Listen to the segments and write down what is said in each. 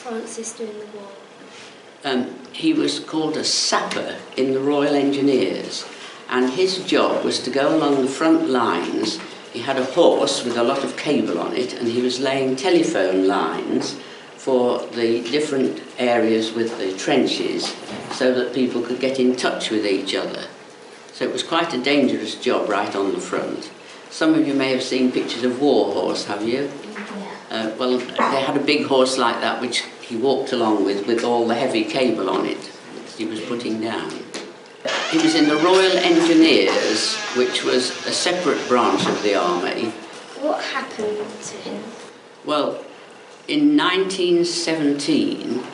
Francis do in the war? He was called a sapper in the Royal Engineers, and his job was to go along the front lines. He had a horse with a lot of cable on it, and he was laying telephone lines for the different areas with the trenches so that people could get in touch with each other. So it was quite a dangerous job right on the front. Some of you may have seen pictures of War Horse, have you? Yeah. Well, they had a big horse like that which he walked along with all the heavy cable on it that he was putting down. He was in the Royal Engineers, which was a separate branch of the army. What happened to him? Well, in 1917,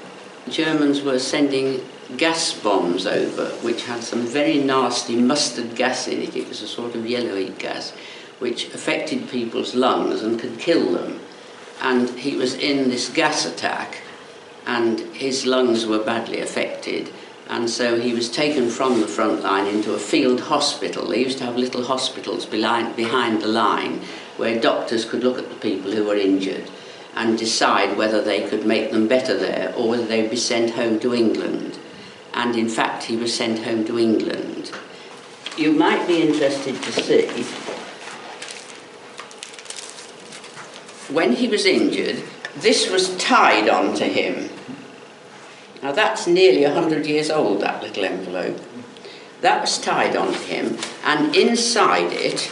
Germans were sending gas bombs over, which had some very nasty mustard gas in it. It was a sort of yellowy gas, which affected people's lungs and could kill them. And he was in this gas attack, and his lungs were badly affected. And so he was taken from the front line into a field hospital. They used to have little hospitals behind the line where doctors could look at the people who were injured and decide whether they could make them better there or whether they'd be sent home to England. And in fact, he was sent home to England. You might be interested to see, when he was injured, this was tied onto him. Now that's nearly 100 years old, that little envelope. That was tied onto him, and inside it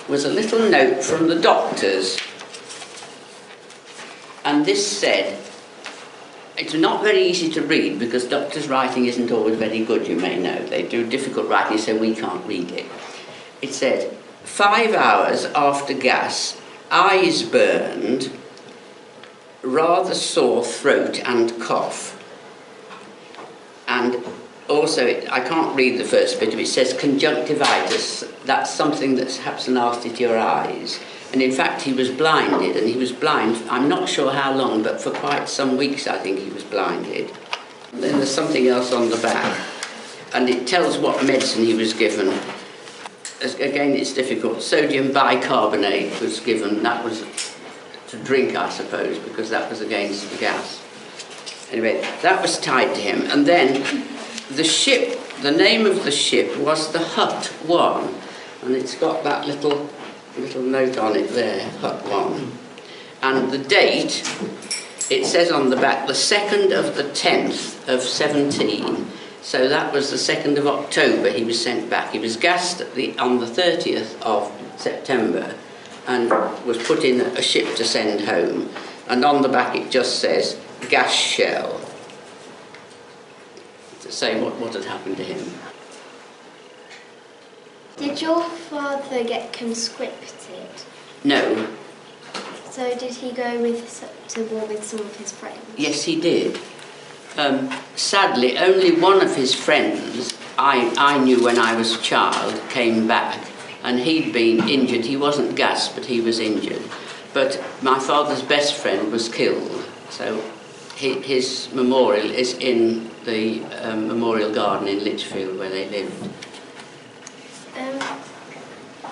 was a little note from the doctors. And this said, it's not very easy to read because doctors' writing isn't always very good, you may know. They do difficult writing, so we can't read it. It said, 5 hours after gas, eyes burned, rather sore throat and cough. And also, I can't read the first bit of it, it says conjunctivitis. That's something that's perhaps nasty to your eyes. And in fact, he was blinded, and he was blind, I'm not sure how long, but for quite some weeks, I think he was blinded. And then there's something else on the back, and it tells what medicine he was given. Again, it's difficult. Sodium bicarbonate was given. That was to drink, I suppose, because that was against the gas. Anyway, that was tied to him. And then the ship, the name of the ship was the Hut 1, and it's got that little note on it there, Hut 1. And the date, it says on the back, the 2nd of the 10th of 17. So that was the 2nd of October he was sent back. He was gassed on the 30th of September and was put in a ship to send home. And on the back it just says, gas shell, to say what had happened to him. Did your father get conscripted? No. So did he go to war with some of his friends? Yes, he did. Sadly, only one of his friends I knew when I was a child came back, and he'd been injured. He wasn't gassed, but he was injured. But my father's best friend was killed, so his memorial is in the Memorial Garden in Lichfield where they lived.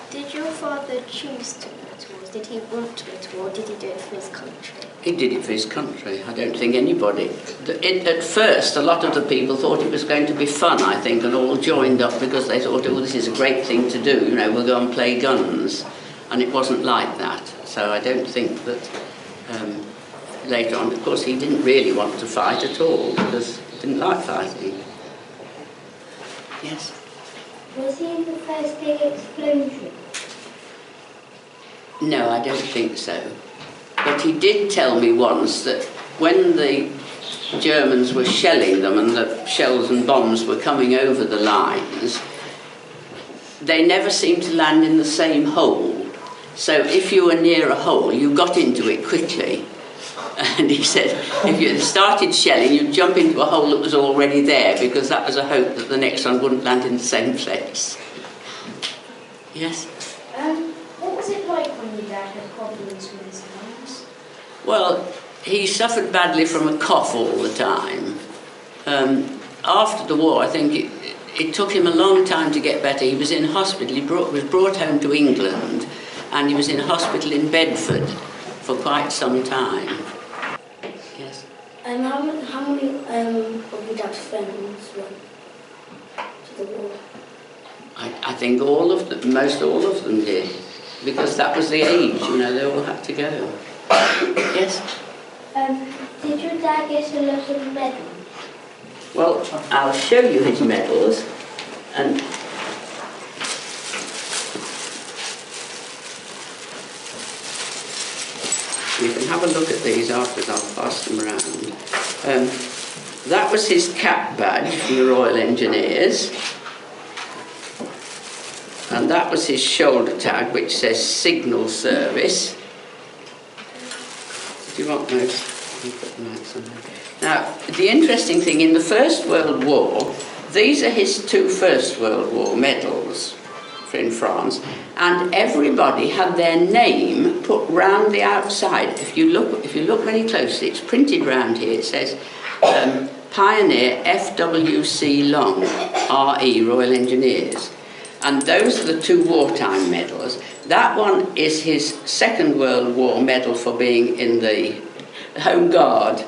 Did your father choose to go to war? Did he want to go to war, or did he do it for his country? He did it for his country. I don't think anybody. At first, a lot of the people thought it was going to be fun, I think, and all joined up because they thought, oh, this is a great thing to do, we'll go and play guns. And it wasn't like that. So I don't think that later on, of course, he didn't really want to fight at all because he didn't like fighting. Yes? Was he in the first big explosion? No, I don't think so. But he did tell me once that when the Germans were shelling them and the shells and bombs were coming over the lines, they never seemed to land in the same hole. So if you were near a hole, you got into it quickly. And he said, if you started shelling, you'd jump into a hole that was already there, because that was a hope that the next one wouldn't land in the same place. Yes? What was it like when your dad had problems with his lungs? Well, he suffered badly from a cough all the time. After the war, I think it took him a long time to get better. He was in hospital. He was brought home to England, and he was in hospital in Bedford for quite some time. Yes. How many of your dad's friends went to the war? I think all of them, most all of them did, because that was the age, you know, they all had to go. Yes? Did your dad get a lot of medals? Well, I'll show you his medals, and you can have a look at these afterwards. I'll pass them around. That was his cap badge from the Royal Engineers. And that was his shoulder tag, which says Signal Service. Do you want those? I'll put them out somewhere. Now, the interesting thing, in the First World War, these are his 2 First World War medals in France, and everybody had their name put round the outside. If you look very closely, it's printed round here. It says Pioneer FWC Long, RE, Royal Engineers. And those are the 2 wartime medals. That one is his Second World War medal for being in the Home Guard.